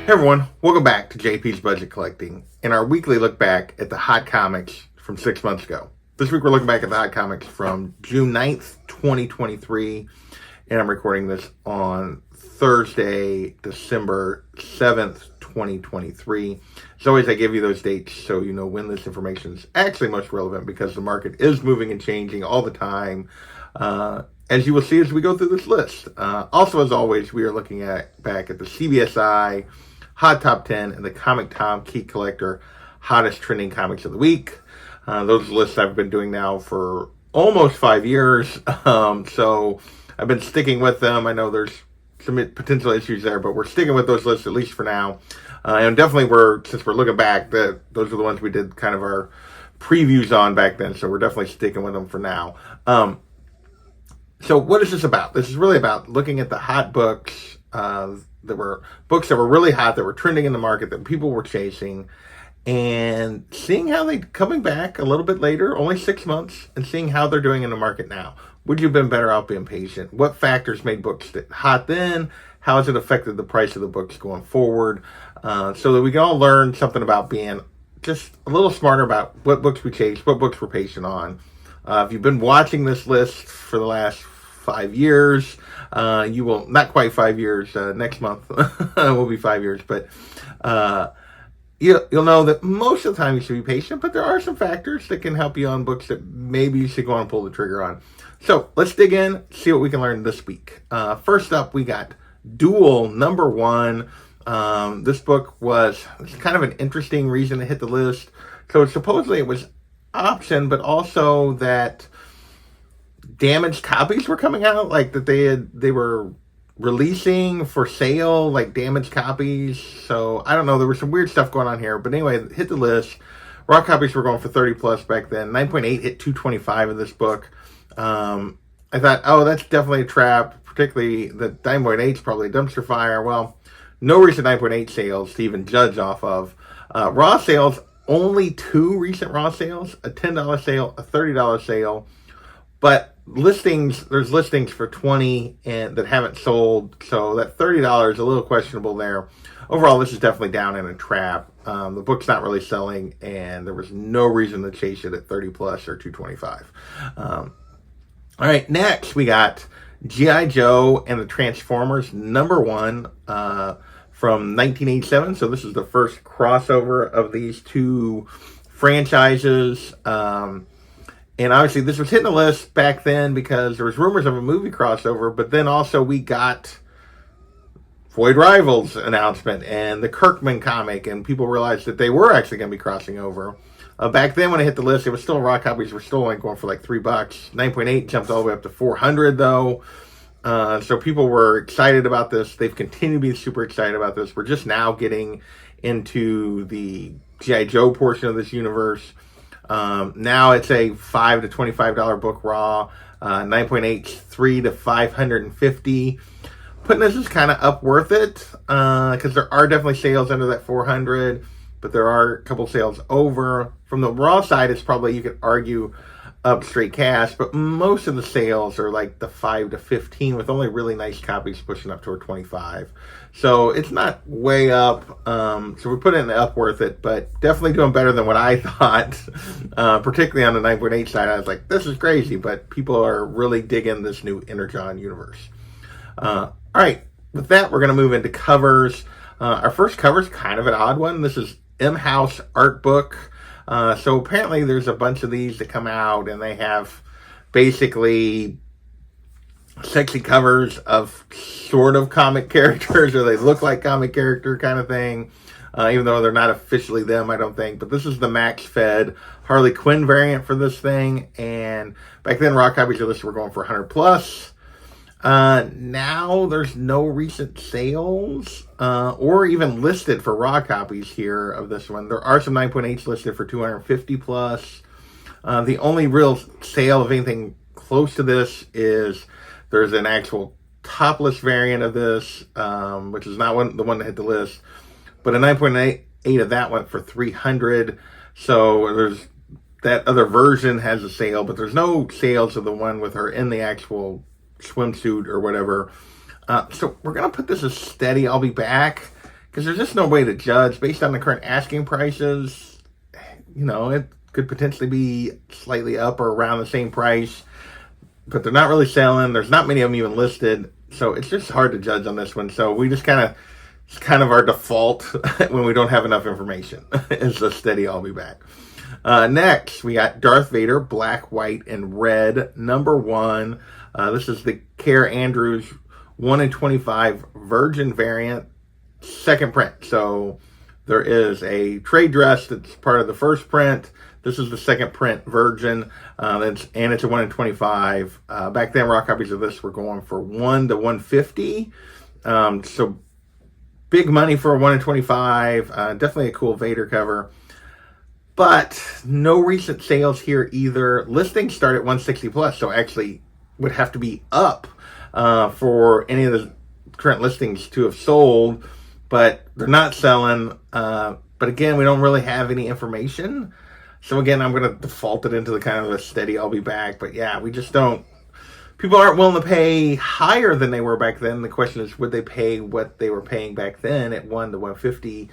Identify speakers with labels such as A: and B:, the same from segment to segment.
A: Hey everyone, welcome back to JP's Budget Collecting and our weekly look back at the hot comics from 6 months ago. This week we're looking back at the hot comics from June 9th, 2023, and I'm recording this on Thursday, December 7th, 2023. As always, I give you those dates so you know when this information is actually most relevant because the market is moving and changing all the time. As you will see as we go through this list. Also, as always, we are looking back at the CBSI Hot Top 10 and the Comic Tom Key Collector Hottest Trending Comics of the Week. Those lists I've been doing now for almost 5 years. So I've been sticking with them. I know there's some potential issues there, but we're sticking with those lists at least for now. And definitely since we're looking back, those are the ones we did kind of our previews on back then. So we're definitely sticking with them for now. So what is this about? This is really about looking at the hot books. There were books that were really hot, that were trending in the market, that people were chasing, and seeing how they're coming back a little bit later, only 6 months, and seeing how they're doing in the market now. Would you have been better off being patient? What factors made books hot then? How has it affected the price of the books going forward? So that we can all learn something about being just a little smarter about what books we chase, what books we're patient on. If you've been watching this list for the last 5 years, you will, not quite 5 years, next month will be 5 years, but you'll know that most of the time you should be patient, but there are some factors that can help you on books that maybe you should go and pull the trigger on. So let's dig in, see what we can learn this week. First up, we got Duel, number 1. This book was kind of an interesting reason to hit the list. So supposedly it was option, but also that damaged copies were coming out, like that they were releasing for sale, like damaged copies. So I don't know, there was some weird stuff going on here, but anyway, hit the list. Raw copies were going for 30 plus back then. 9.8 hit 225 in this book. I thought, oh, that's definitely a trap, particularly the 9.8 is probably a dumpster fire. Well, no recent 9.8 sales to even judge off of. Raw sales, only 2 recent raw sales, a $10 sale, a $30 sale. But there's listings for 20 and that haven't sold, so that $30 is a little questionable there. Overall, this is definitely down in a trap. The book's not really selling, and there was no reason to chase it at 30 plus or 225. All right, next we got G.I. Joe and the Transformers, number 1 from 1987. So this is the first crossover of these two franchises. And obviously this was hitting the list back then because there was rumors of a movie crossover, but then also we got Void Rivals announcement and the Kirkman comic, and people realized that they were actually going to be crossing over. Back then when I hit the list, it was still, raw copies were still only going for like $3. 9.8 jumped all the way up to 400 though. So people were excited about this. They've continued to be super excited about this. We're just now getting into the G.I. Joe portion of this universe. Now it's a $5 to $25 book raw. 9.8 $3 to $550. Putting this is kind of up worth it because there are definitely sales under that 400, but there are a couple sales over. From the raw side, it's probably, you could argue, up straight cash, but most of the sales are like the 5 to 15 with only really nice copies pushing up toward 25. So it's not way up. So we put it in the up worth it, but definitely doing better than what I thought, particularly on the 9.8 side. I was like, this is crazy, but people are really digging this new Energon universe. All right, with that, we're going to move into covers. Our first cover is kind of an odd one. This is M House art book. So apparently there's a bunch of these that come out and they have basically sexy covers of sort of comic characters, or they look like comic character kind of thing, even though they're not officially them, I don't think. But this is the Max Fed Harley Quinn variant for this thing, and back then raw copies of this were going for 100 plus. Now there's no recent sales or even listed for raw copies here of this one. There are some 9.8s listed for 250 plus. The only real sale of anything close to this is there's an actual topless variant of this, which is not the one that hit the list, but a 9.8 of that went for 300. So there's that other version has a sale, but there's no sales of the one with her in the actual swimsuit or whatever. So we're going to put this as steady. I'll be back because there's just no way to judge based on the current asking prices. It could potentially be slightly up or around the same price, but they're not really selling. There's not many of them even listed, so it's just hard to judge on this one. So we just it's kind of our default when we don't have enough information. It's a steady, I'll be back. Next, we got Darth Vader, black, white, and red, #1. This is the Care Andrews 1 in 25 Virgin variant, second print. So there is a trade dress that's part of the first print. This is the second print Virgin, and it's a 1 in 25. Back then, raw copies of this were going for $1 to $150. So big money for a 1 in 25. Definitely a cool Vader cover. But no recent sales here either. Listings start at 160 plus, so actually would have to be up for any of the current listings to have sold, but they're not selling. But again, we don't really have any information. So again, I'm going to default it into the kind of a steady, I'll be back. But yeah, we just don't. People aren't willing to pay higher than they were back then. The question is, would they pay what they were paying back then at $1 to $150?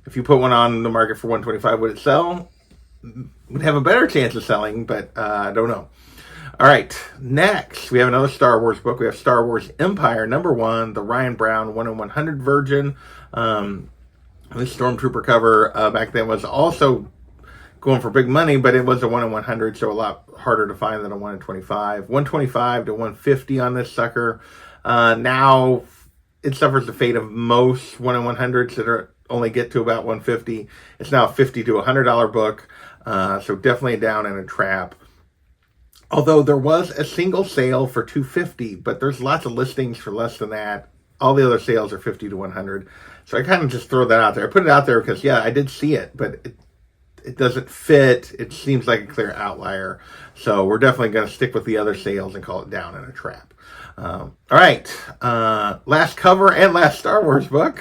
A: If you put one on the market for $125, would it sell? Would have a better chance of selling, but I don't know. All right, next we have another Star Wars book. We have Star Wars Empire #1, the Ryan Brown 1 in 100 Virgin. This Stormtrooper cover back then was also going for big money, but it was a 1 in 100, so a lot harder to find than a 1 in 25. 125 to 150 on this sucker. Now it suffers the fate of most 1 in 100s that only get to about 150. It's now a $50 to $100 book, so definitely down in a trap. Although there was a single sale for $250, but there's lots of listings for less than that. All the other sales are $50 to $100. So I kind of just throw that out there. I put it out there because, yeah, I did see it, but it doesn't fit. It seems like a clear outlier. So we're definitely going to stick with the other sales and call it down in a trap. All right. Last cover and last Star Wars book.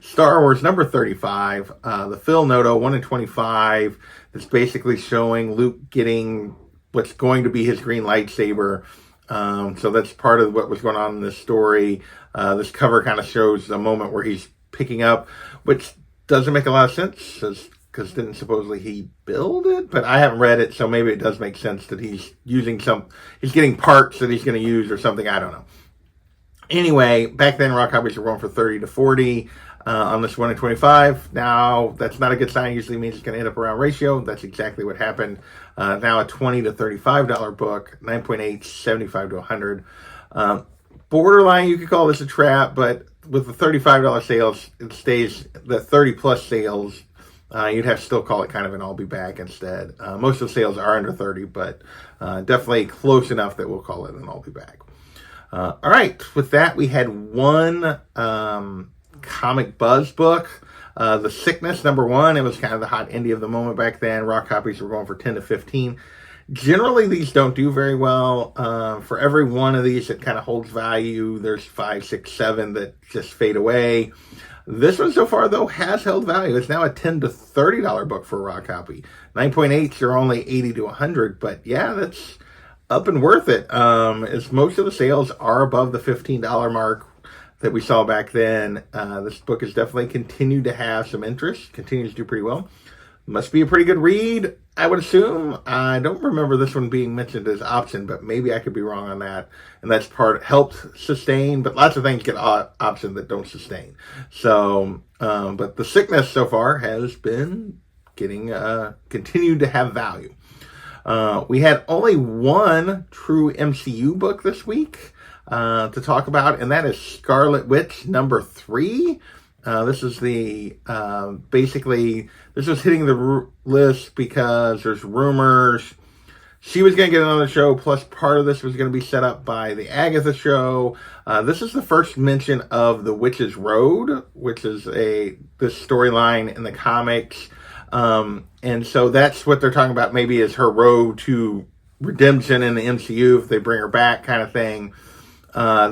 A: Star Wars #35. The Phil Noto 1 in 25. It's basically showing Luke getting what's going to be his green lightsaber. So that's part of what was going on in this story. This cover kind of shows the moment where he's picking up, which doesn't make a lot of sense because didn't supposedly he build it? But I haven't read it, so maybe it does make sense that he's he's getting parts that he's going to use or something. I don't know. Anyway, back then raw copies were going for 30 to 40 on this 1 in 25. Now that's not a good sign. Usually means it's going to end up around ratio. That's exactly what happened. Now a $20 to $35 book, 9.8, 75 to 100. Borderline, you could call this a trap, but with the $35 sales, it stays the 30 plus sales. You'd have to still call it kind of an I'll be back instead. Most of the sales are under 30, but definitely close enough that we'll call it an I'll be back. All right, with that, we had one comic buzz book. The Sickness #1. It was kind of the hot indie of the moment back then. Raw copies were going for 10 to 15. Generally, these don't do very well. For every one of these that kind of holds value, there's 5, 6, 7 that just fade away. This one so far, though, has held value. It's now a $10 to $30 book for a raw copy. 9.8s are only 80 to 100, but yeah, that's up and worth it. As most of the sales are above the $15 mark that we saw back then. This book has definitely continued to have some interest, continues to do pretty well. Must be a pretty good read, I would assume. I don't remember this one being mentioned as option, but maybe I could be wrong on that. And that's helped sustain, but lots of things get option that don't sustain. So, but The Sickness so far has been getting, continued to have value. We had only one true MCU book this week to talk about, and that is Scarlet Witch #3. This is basically, this was hitting the list because there's rumors she was going to get another show, plus part of this was going to be set up by the Agatha show. This is the first mention of the Witch's Road, which is this storyline in the comics. And so that's what they're talking about, maybe is her road to redemption in the MCU if they bring her back, kind of thing.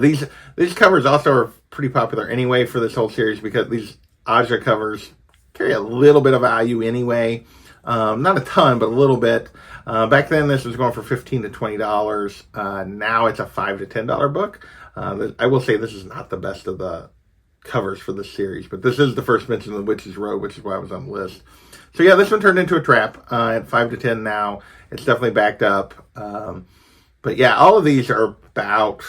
A: These covers also are pretty popular anyway for this whole series because these Aja covers carry a little bit of value anyway. Not a ton, but a little bit. Back then this was going for $15 to $20. Now it's a $5 to $10 book. I will say this is not the best of the covers for this series, but this is the first mention of the Witch's Road, which is why I was on the list. So yeah, this one turned into a trap at 5 to 10 now. It's definitely backed up. But yeah, all of these are about,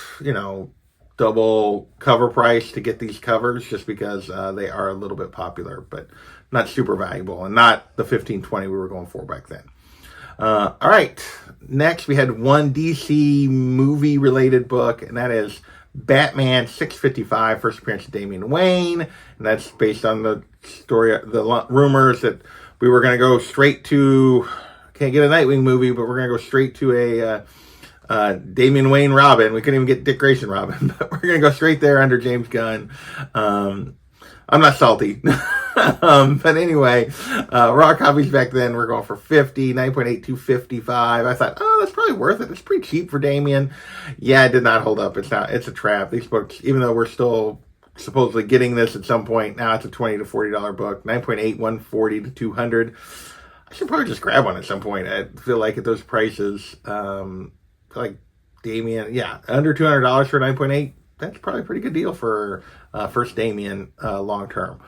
A: double cover price to get these covers, just because they are a little bit popular, but not super valuable, and not the 15-20 we were going for back then. All right, next we had one DC movie related book, and that is Batman 655, first appearance of Damian Wayne, and that's based on the story, the rumors that we were going to go straight to, can't get a Nightwing movie, but we're going to go straight to a Damian Wayne Robin. We couldn't even get Dick Grayson Robin, but we're going to go straight there under James Gunn. I'm not salty. But anyway, raw copies back then were going for 50, 9.8, 255. I thought, oh, that's probably worth it. It's pretty cheap for Damian. Yeah, it did not hold up. It's a trap. These books, even though we're still supposedly getting this at some point, now it's a $20 to $40 book. 9.8, 140 to 200. I should probably just grab one at some point. I feel like at those prices, like Damian, under $200 for 9.8. That's probably a pretty good deal for first Damian long term.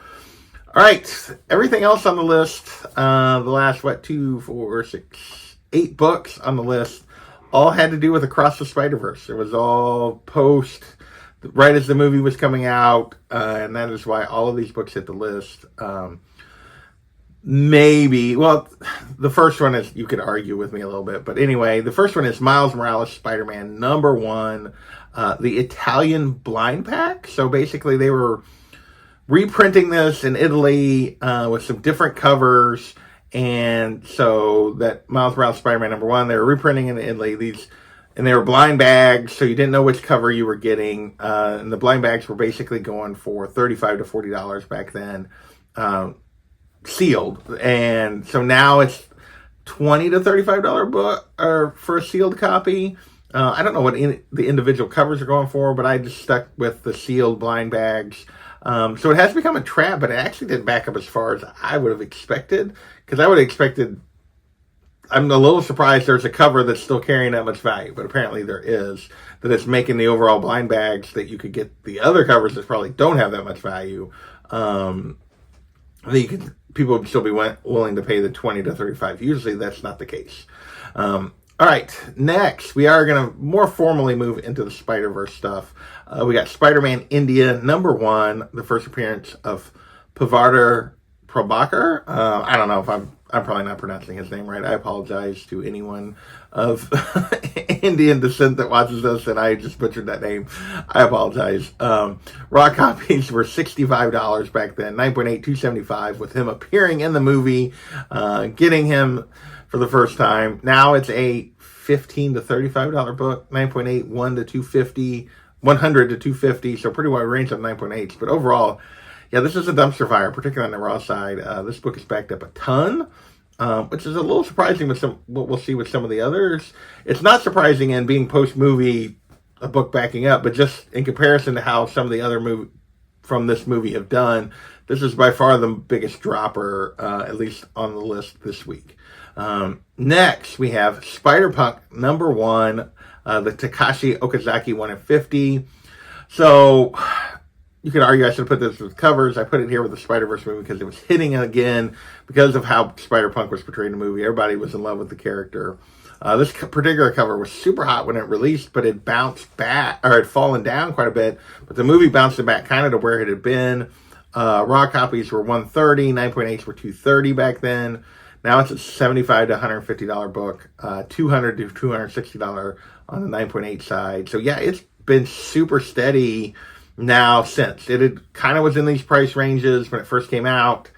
A: All right, everything else on the list, the last, 2, 4, 6, 8 books on the list, all had to do with Across the Spider-Verse. It was all post, right as the movie was coming out, and that is why all of these books hit the list. The first one is, you could argue with me a little bit, but anyway, the first one is Miles Morales Spider-Man #1, the Italian blind pack. So basically they were reprinting this in Italy with some different covers, and so that Miles Morales Spider-Man #1, they were reprinting in Italy, and they were blind bags, so you didn't know which cover you were getting, and the blind bags were basically going for $35 to $40 back then, sealed. And so now it's $20 to $35 book or for a sealed copy. I don't know what the individual covers are going for, but I just stuck with the sealed blind bags. So it has become a trap, but it actually didn't back up as far as I would have expected, because I would have expected, I'm a little surprised there's a cover that's still carrying that much value, but apparently there is, that it's making the overall blind bags that you could get the other covers that probably don't have that much value. People would still be willing to pay the $20 to $35. Usually that's not the case. All right, next we are going to more formally move into the Spider-Verse stuff. We got Spider-Man India #1, the first appearance of Pavardar Prabhakar. I don't know if I'm probably not pronouncing his name right. I apologize to anyone of Indian descent that watches this, and I just butchered that name. I apologize. Raw copies were $65 back then, 9.8, 275, with him appearing in the movie, getting him for the first time. Now it's a $15 to $35 book, 9.8, 100 to 250, so pretty wide range on 9.8s. But overall, yeah, this is a dumpster fire, particularly on the raw side. This book is backed up a ton, which is a little surprising with what we'll see with some of the others. It's not surprising in being post-movie, a book backing up, but just in comparison to how some of the other from this movie have done, this is by far the biggest dropper, at least on the list this week. Next, we have Spider-Punk #1, the Takashi Okazaki 1 in 50. So you could argue I should have put this with covers. I put it here with the Spider-Verse movie because it was hitting again because of how Spider-Punk was portrayed in the movie. Everybody was in love with the character. This particular cover was super hot when it released, but it bounced back, or had fallen down quite a bit. But the movie bounced it back kind of to where it had been. Raw copies were $130, 9.8s were $230 back then. Now it's a $75 to $150 book, $200 to $260 on the 9.8 side. So yeah, it's been super steady now since. It had kind of was in these price ranges when it first came out.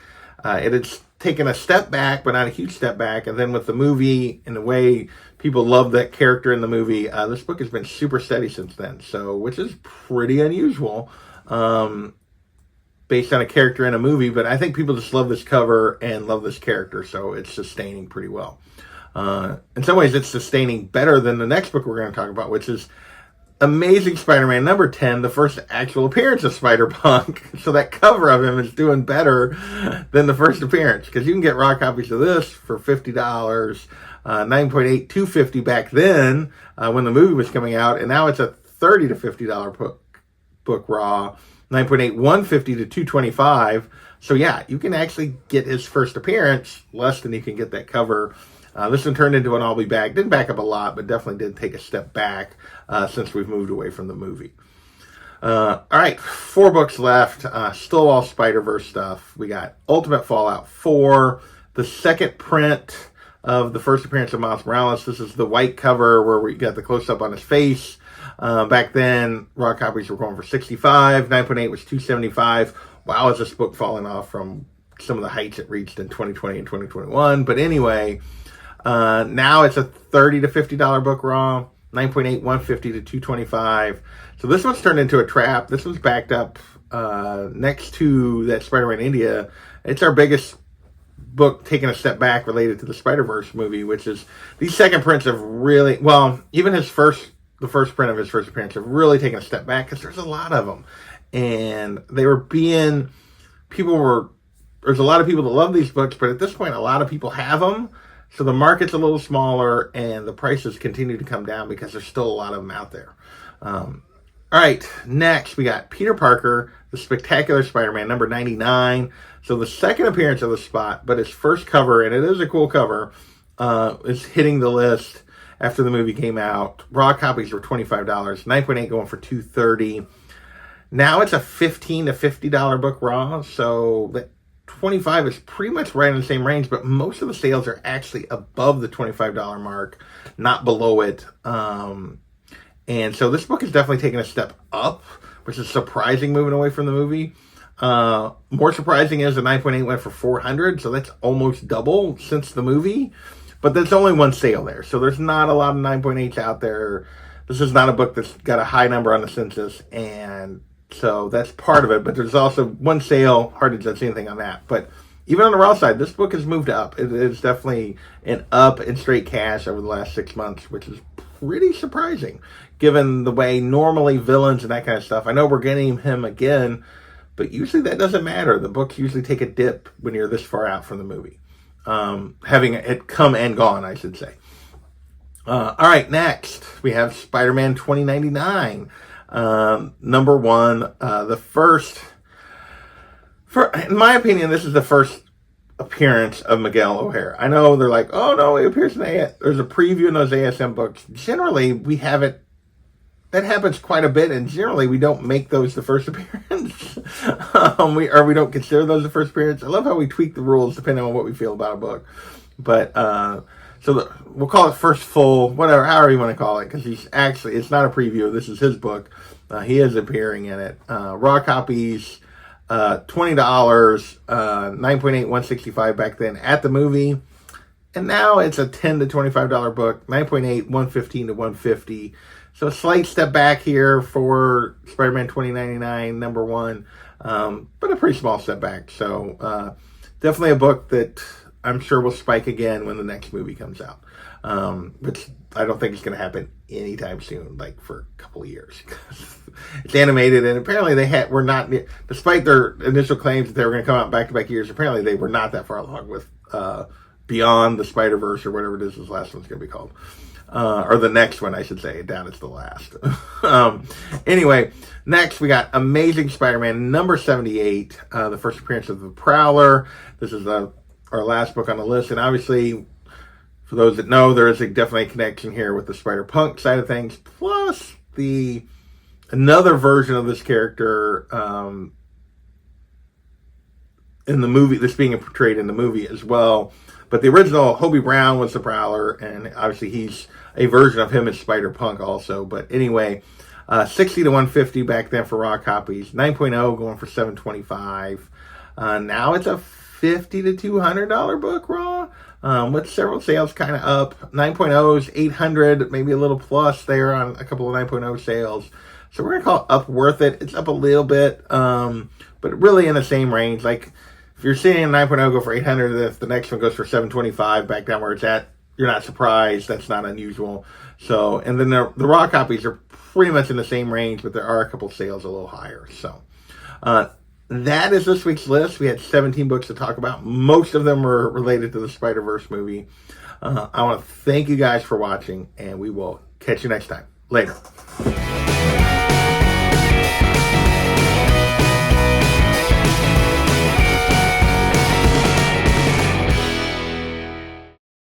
A: It had taken a step back, but not a huge step back. And then with the movie and the way people love that character in the movie, this book has been super steady since then. So, which is pretty unusual. Based on a character in a movie, but I think people just love this cover and love this character, so it's sustaining pretty well. In some ways, it's sustaining better than the next book we're going to talk about, which is Amazing Spider-Man #10, the first actual appearance of Spider-Punk. So that cover of him is doing better than the first appearance, because you can get raw copies of this for $50, 9.8, $250 back then when the movie was coming out, and now it's a $30 to $50 book raw. 9.8, 150 to 225. So yeah, you can actually get his first appearance less than you can get that cover. This one turned into an I'll Be Back. Didn't back up a lot, but definitely did take a step back since we've moved away from the movie. All right, 4 books left. Still all Spider-Verse stuff. We got Ultimate Fallout 4, the second print of the first appearance of Miles Morales. This is the white cover where we got the close-up on his face. Back then, raw copies were going for $65. 9.8 was $275. Wow, is this book falling off from some of the heights it reached in 2020 and 2021. But anyway, now it's a $30 to $50 book raw. 9.8, 150 to 225. So this one's turned into a trap. This one's backed up next to that Spider-Man India. It's our biggest book taking a step back related to the Spider-Verse movie, which is these second prints have really, well, even the first print of his first appearance have really taken a step back because there's a lot of them. And they were there's a lot of people that love these books, but at this point, a lot of people have them. So the market's a little smaller and the prices continue to come down because there's still a lot of them out there. All right, next we got Peter Parker, the Spectacular Spider-Man, number 99. So the second appearance of the Spot, but his first cover, and it is a cool cover, is hitting the list after the movie came out. Raw copies were $25, 9.8 going for $230. Now it's a $15 to $50 book raw, so that 25 is pretty much right in the same range, but most of the sales are actually above the $25 mark, not below it. And so this book is definitely taking a step up, which is surprising moving away from the movie. More surprising is the 9.8 went for $400, so that's almost double since the movie. But there's only one sale there, so there's not a lot of 9.8s out there. This is not a book that's got a high number on the census, and so that's part of it, but there's also one sale. Hard to judge anything on that. But even on the raw side, this book has moved up. It is definitely an up in straight cash over the last 6 months, which is pretty surprising, given the way normally villains and that kind of stuff. I know we're getting him again, but usually that doesn't matter. The books usually take a dip when you're this far out from the movie. Having it come and gone, I should say. All right, next we have Spider-Man 2099. Number 1, the first, in my opinion, this is the first appearance of Miguel O'Hara. I know they're like, oh no, he appears in there's a preview in those ASM books. Generally, we have it, that happens quite a bit, and generally we don't make those the first appearance. we don't consider those the first appearance. I love how we tweak the rules depending on what we feel about a book. But, we'll call it first full, whatever, however you want to call it, because it's not a preview. This is his book. He is appearing in it. Raw copies, $20, 9.8, 165 back then at the movie. And now it's a $10 to $25 book, 9.8, 115 to 150. So a slight step back here for Spider-Man 2099, number 1, but a pretty small step back. So definitely a book that I'm sure will spike again when the next movie comes out, which I don't think is going to happen anytime soon, like for a couple of years. It's animated, and apparently were not, despite their initial claims that they were going to come out back-to-back years, apparently they were not that far along with Beyond the Spider-Verse, or whatever it is this last one's going to be called. Or the next one, I should say. I doubt it's the last. Anyway, next we got Amazing Spider-Man number 78, the first appearance of the Prowler. This is our last book on the list, and obviously, for those that know, there is definitely a connection here with the Spider-Punk side of things, plus another version of this character in the movie, this being portrayed in the movie as well. But the original, Hobie Brown was the Prowler, and obviously he's a version of him as Spider-Punk also. But anyway, 60 to 150 back then for raw copies. 9.0 going for $725. Now it's a $50 to $200 book raw, with several sales kind of up. 9.0s, 800, maybe a little plus there on a couple of 9.0 sales. So we're going to call it up worth it. It's up a little bit, but really in the same range. Like, if you're seeing a 9.0 go for 800, if the next one goes for 725 back down where it's at, you're not surprised. That's not unusual. So, and then the raw copies are pretty much in the same range, but there are a couple sales a little higher. So, that is this week's list. We had 17 books to talk about. Most of them were related to the Spider-Verse movie. I want to thank you guys for watching, and we will catch you next time. Later.